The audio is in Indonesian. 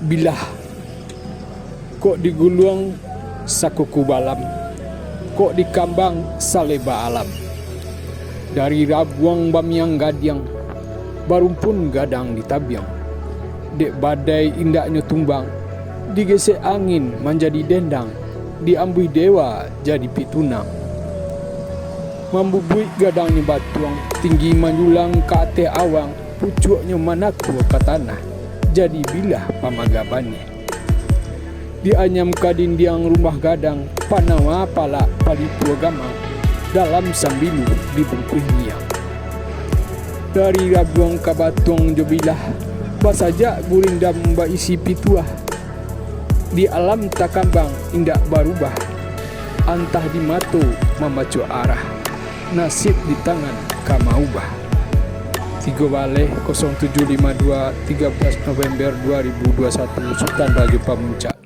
Bilah kok diguluang sakuku balam, kok dikambang saleba alam. Dari rabuang bamiang gadiang, barumpun gadang ditabiang. Dek badai indaknya tumbang, digesek angin menjadi dendang, diambui dewa jadi pitunang. Mambubuik gadangnya batuang, tinggi manjulang ke ate awang, pucuknya manaku ke tanah, jadi bilah pamagabannya. Dianyam kadindiang rumah gadang, panawa pala palitua gamang, dalam sambilu dibungkuh niang. Dari rabuang kabatuang jobilah, basajak gurindam isi pituah. Di alam takambang indak barubah, antah di mato memacu arah, nasib di tangan kamaubah. 3 Baleh 0752 13 November 2021 Sultan Raja Pamuncak.